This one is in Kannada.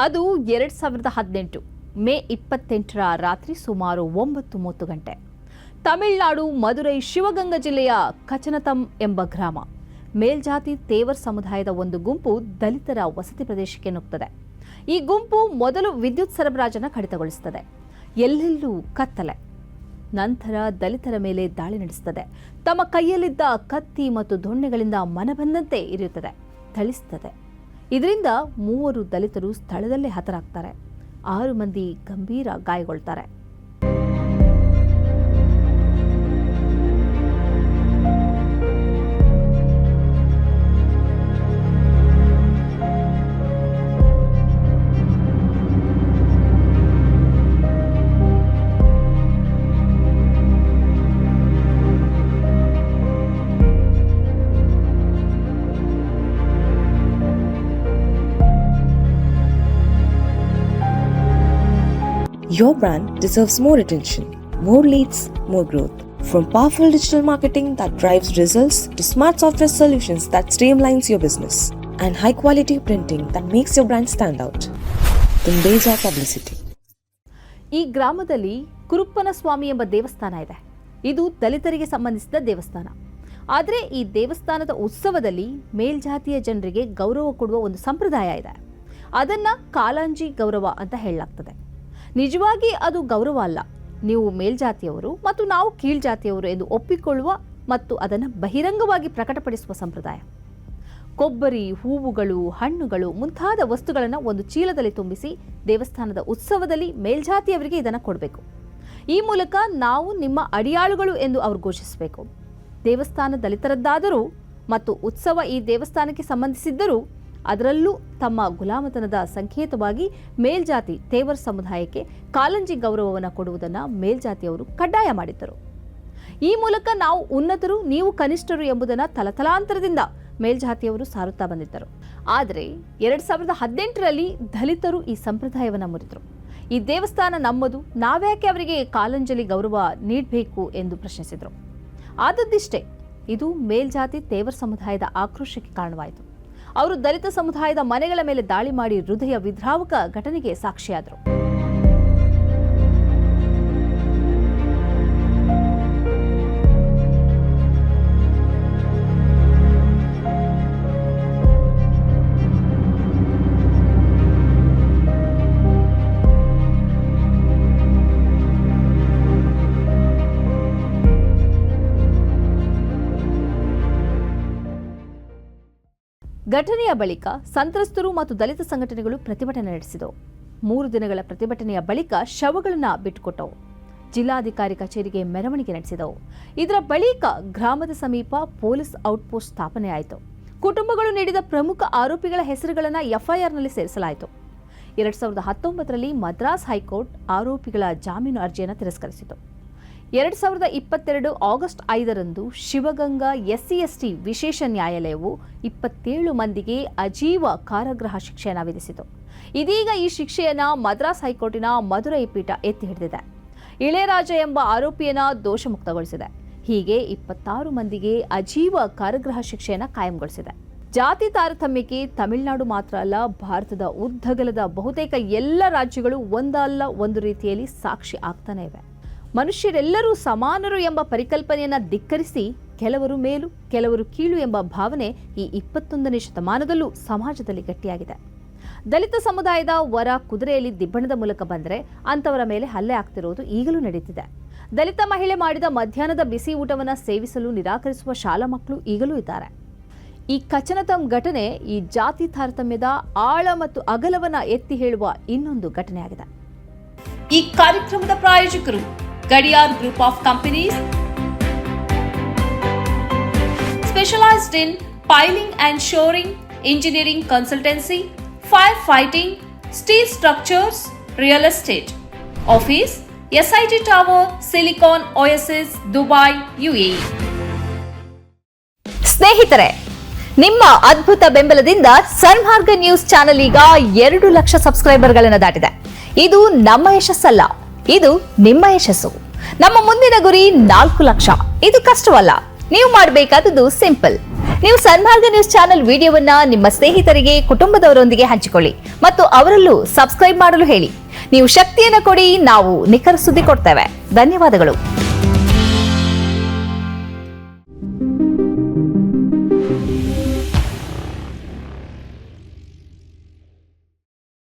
ಅದು 2018 ಮೇ 28ರ ರಾತ್ರಿ ಸುಮಾರು 9:30 ಗಂಟೆ. ತಮಿಳುನಾಡು ಮದುರೈ ಶಿವಗಂಗಾ ಜಿಲ್ಲೆಯ ಕಚನತಂ ಎಂಬ ಗ್ರಾಮ. ಮೇಲ್ಜಾತಿ ತೇವರ್ ಸಮುದಾಯದ ಒಂದು ಗುಂಪು ದಲಿತರ ವಸತಿ ಪ್ರದೇಶಕ್ಕೆ ನುಗ್ಗುತ್ತದೆ. ಈ ಗುಂಪು ಮೊದಲು ವಿದ್ಯುತ್ ಸರಬರಾಜನ್ನು ಕಡಿತಗೊಳಿಸುತ್ತದೆ. ಎಲ್ಲೆಲ್ಲೂ ಕತ್ತಲೆ. ನಂತರ ದಲಿತರ ಮೇಲೆ ದಾಳಿ ನಡೆಸುತ್ತದೆ. ತಮ್ಮ ಕೈಯಲ್ಲಿದ್ದ ಕತ್ತಿ ಮತ್ತು ದೊಣ್ಣೆಗಳಿಂದ ಮನಬಂದಂತೆ ಇರಿಯುತ್ತದೆ, ಥಳಿಸುತ್ತದೆ. ಇದರಿಂದ 3 ದಲಿತರು ಸ್ಥಳದಲ್ಲೇ ಹತರಾಗ್ತಾರೆ. 6 ಮಂದಿ ಗಂಭೀರ ಗಾಯಗೊಳ್ತಾರೆ. Your brand deserves more attention, more leads, more growth. From powerful digital marketing that drives results to smart software solutions that streamlines your business and high quality printing that makes your brand stand out. Tundeja Publicity. ಈ ಗ್ರಾಮದಲ್ಲಿ ಕುರುಪ್ಪನ ಸ್ವಾಮಿ ಎಂಬ ದೇವಸ್ಥಾನ ಇದೆ. ಇದು ದಲಿತರಿಗೆ ಸಂಬಂಧಿಸಿದ ದೇವಸ್ಥಾನ. ಆದರೆ ಈ ದೇವಸ್ಥಾನದ ಉತ್ಸವದಲ್ಲಿ ಮೇಲ್ಜಾತಿಯ ಜನರಿಗೆ ಗೌರವ ಕೊಡುವ ಒಂದು ಸಂಪ್ರದಾಯ ಇದೆ. ಅದನ್ನ ಕಾಲಾಂಜಿ ಗೌರವ ಅಂತ ಹೇಳಲಾಗ್ತದೆ. ನಿಜವಾಗಿ ಅದು ಗೌರವ ಅಲ್ಲ. ನೀವು ಮೇಲ್ಜಾತಿಯವರು ಮತ್ತು ನಾವು ಕೀಳ್ಜಾತಿಯವರು ಎಂದು ಒಪ್ಪಿಕೊಳ್ಳುವ ಮತ್ತು ಅದನ್ನು ಬಹಿರಂಗವಾಗಿ ಪ್ರಕಟಪಡಿಸುವ ಸಂಪ್ರದಾಯ. ಕೊಬ್ಬರಿ, ಹೂವುಗಳು, ಹಣ್ಣುಗಳು ಮುಂತಾದ ವಸ್ತುಗಳನ್ನು ಒಂದು ಚೀಲದಲ್ಲಿ ತುಂಬಿಸಿ ದೇವಸ್ಥಾನದ ಉತ್ಸವದಲ್ಲಿ ಮೇಲ್ಜಾತಿಯವರಿಗೆ ಇದನ್ನು ಕೊಡಬೇಕು. ಈ ಮೂಲಕ ನಾವು ನಿಮ್ಮ ಅಡಿಯಾಳುಗಳು ಎಂದು ಅವರು ಘೋಷಿಸಬೇಕು. ದೇವಸ್ಥಾನ ದಲಿತರದ್ದಾದರೂ ಮತ್ತು ಉತ್ಸವ ಈ ದೇವಸ್ಥಾನಕ್ಕೆ ಸಂಬಂಧಿಸಿದ್ದರೂ ಅದರಲ್ಲೂ ತಮ್ಮ ಗುಲಾಮತನದ ಸಂಕೇತವಾಗಿ ಮೇಲ್ಜಾತಿ ತೇವರ್ ಸಮುದಾಯಕ್ಕೆ ಕಾಲಂಜಿ ಗೌರವವನ್ನು ಕೊಡುವುದನ್ನು ಮೇಲ್ಜಾತಿಯವರು ಕಡ್ಡಾಯ ಮಾಡಿದ್ದರು. ಈ ಮೂಲಕ ನಾವು ಉನ್ನತರು, ನೀವು ಕನಿಷ್ಠರು ಎಂಬುದನ್ನು ತಲತಲಾಂತರದಿಂದ ಮೇಲ್ಜಾತಿಯವರು ಸಾರುತ್ತಾ ಬಂದಿದ್ದರು. ಆದರೆ 2018ರಲ್ಲಿ ದಲಿತರು ಈ ಸಂಪ್ರದಾಯವನ್ನು ಮುರಿದರು. ಈ ದೇವಸ್ಥಾನ ನಮ್ಮದು, ನಾವ್ಯಾಕೆ ಅವರಿಗೆ ಕಾಲಂಜಲಿ ಗೌರವ ನೀಡಬೇಕು ಎಂದು ಪ್ರಶ್ನಿಸಿದರು. ಆದದ್ದಿಷ್ಟೇ, ಇದು ಮೇಲ್ಜಾತಿ ತೇವರ್ ಸಮುದಾಯದ ಆಕ್ರೋಶಕ್ಕೆ ಕಾರಣವಾಯಿತು. ಅವರು ದಲಿತ ಸಮುದಾಯದ ಮನೆಗಳ ಮೇಲೆ ದಾಳಿ ಮಾಡಿ ಹೃದಯ ವಿದ್ರಾವಕ ಘಟನೆಗೆ ಸಾಕ್ಷಿಯಾದರು. ಘಟನೆಯ ಬಳಿಕ ಸಂತ್ರಸ್ತರು ಮತ್ತು ದಲಿತ ಸಂಘಟನೆಗಳು ಪ್ರತಿಭಟನೆ ನಡೆಸಿದವು. 3 ದಿನಗಳ ಪ್ರತಿಭಟನೆಯ ಬಳಿಕ ಶವಗಳನ್ನು ಬಿಟ್ಟುಕೊಟ್ಟವು. ಜಿಲ್ಲಾಧಿಕಾರಿ ಕಚೇರಿಗೆ ಮೆರವಣಿಗೆ ನಡೆಸಿದವು. ಇದರ ಬಳಿಕ ಗ್ರಾಮದ ಸಮೀಪ ಪೊಲೀಸ್ ಔಟ್ಪೋಸ್ಟ್ ಸ್ಥಾಪನೆಯಾಯಿತು. ಕುಟುಂಬಗಳು ನೀಡಿದ ಪ್ರಮುಖ ಆರೋಪಿಗಳ ಹೆಸರುಗಳನ್ನು ಎಫ್ಐಆರ್ನಲ್ಲಿ ಸೇರಿಸಲಾಯಿತು. 2019ರಲ್ಲಿ ಮದ್ರಾಸ್ ಹೈಕೋರ್ಟ್ ಆರೋಪಿಗಳ ಜಾಮೀನು ಅರ್ಜಿಯನ್ನು ತಿರಸ್ಕರಿಸಿತು. 2022 ಆಗಸ್ಟ್ 5ರಂದು ಶಿವಗಂಗಾ SC/ST ವಿಶೇಷ ನ್ಯಾಯಾಲಯವು 27 ಮಂದಿಗೆ ಅಜೀವ ಕಾರಾಗೃಹ ಶಿಕ್ಷೆಯನ್ನು ವಿಧಿಸಿತು. ಇದೀಗ ಈ ಶಿಕ್ಷೆಯನ್ನು ಮದ್ರಾಸ್ ಹೈಕೋರ್ಟಿನ ಮದುರೈ ಪೀಠ ಎತ್ತಿ ಹಿಡಿದಿದೆ. ಇಳೆಯರಾಜ ಎಂಬ ಆರೋಪಿಯನ್ನು ದೋಷಮುಕ್ತಗೊಳಿಸಿದೆ. ಹೀಗೆ 26 ಮಂದಿಗೆ ಅಜೀವ ಕಾರಾಗೃಹ ಶಿಕ್ಷೆಯನ್ನು ಕಾಯಂಗೊಳಿಸಿದೆ. ಜಾತಿ ತಾರತಮ್ಯಕ್ಕೆ ತಮಿಳುನಾಡು ಮಾತ್ರ ಅಲ್ಲ, ಭಾರತದ ಉದ್ದಗಲದ ಬಹುತೇಕ ಎಲ್ಲ ರಾಜ್ಯಗಳು ಒಂದಲ್ಲ ಒಂದು ರೀತಿಯಲ್ಲಿ ಸಾಕ್ಷಿ ಆಗ್ತಾನೆ ಇವೆ. ಮನುಷ್ಯರೆಲ್ಲರೂ ಸಮಾನರು ಎಂಬ ಪರಿಕಲ್ಪನೆಯನ್ನು ಧಿಕ್ಕರಿಸಿ ಕೆಲವರು ಮೇಲು ಕೆಲವರು ಕೀಳು ಎಂಬ ಭಾವನೆ ಈ 21ನೇ ಶತಮಾನದಲ್ಲೂ ಸಮಾಜದಲ್ಲಿ ಗಟ್ಟಿಯಾಗಿದೆ. ದಲಿತ ಸಮುದಾಯದ ವರ ಕುದುರೆಯಲ್ಲಿ ದಿಬ್ಬಣದ ಮೂಲಕ ಬಂದರೆ ಅಂಥವರ ಮೇಲೆ ಹಲ್ಲೆ ಆಗ್ತಿರೋದು ಈಗಲೂ ನಡೀತಿದೆ. ದಲಿತ ಮಹಿಳೆ ಮಾಡಿದ ಮಧ್ಯಾಹ್ನದ ಬಿಸಿ ಊಟವನ್ನು ಸೇವಿಸಲು ನಿರಾಕರಿಸುವ ಶಾಲಾ ಮಕ್ಕಳು ಈಗಲೂ ಇದ್ದಾರೆ. ಈ ಕಚನತಂ ಘಟನೆ ಈ ಜಾತಿ ತಾರತಮ್ಯದ ಆಳ ಮತ್ತು ಅಗಲವನ್ನು ಎತ್ತಿ ಹೇಳುವ ಇನ್ನೊಂದು ಘಟನೆಯಾಗಿದೆ. ಈ ಕಾರ್ಯಕ್ರಮದ ಪ್ರಾಯೋಜಕರು Gadiyar group of companies, specialized in piling and shoring, engineering consultancy, fire fighting, steel structures, real estate. Office, SIT Tower, Silicon Oasis, Dubai, UAE. ಸ್ನೇಹಿತರೆ, ನಿಮ್ಮ ಅದ್ಭುತ ಬೆಂಬಲದಿಂದ ಸನ್ಮಾರ್ಗ ನ್ಯೂಸ್ ಚಾನೆಲ್ ಈಗ 2 ಲಕ್ಷ ಸಬ್ಸ್ಕ್ರೈಬರ್ಗಳನ್ನು ದಾಟಿದೆ. ಇದು ನಮ್ಮ ಯಶಸ್ಸಲ್ಲ, ಇದು ನಿಮ್ಮ ಯಶಸ್ಸು. ನಮ್ಮ ಮುಂದಿನ ಗುರಿ 4 ಲಕ್ಷ. ಇದು ಕಷ್ಟವಲ್ಲ. ನೀವು ಮಾಡಬೇಕಾದದ್ದು ಸಿಂಪಲ್. ನೀವು ಸನ್ಮಾರ್ಗ ನ್ಯೂಸ್ ಚಾನೆಲ್ ವಿಡಿಯೋವನ್ನ ನಿಮ್ಮ ಸ್ನೇಹಿತರಿಗೆ, ಕುಟುಂಬದವರೊಂದಿಗೆ ಹಂಚಿಕೊಳ್ಳಿ ಮತ್ತು ಅವರಲ್ಲೂ ಸಬ್ಸ್ಕ್ರೈಬ್ ಮಾಡಲು ಹೇಳಿ. ನೀವು ಶಕ್ತಿಯನ್ನು ಕೊಡಿ, ನಾವು ನಿಖರ ಸುದ್ದಿ ಕೊಡ್ತೇವೆ. ಧನ್ಯವಾದಗಳು.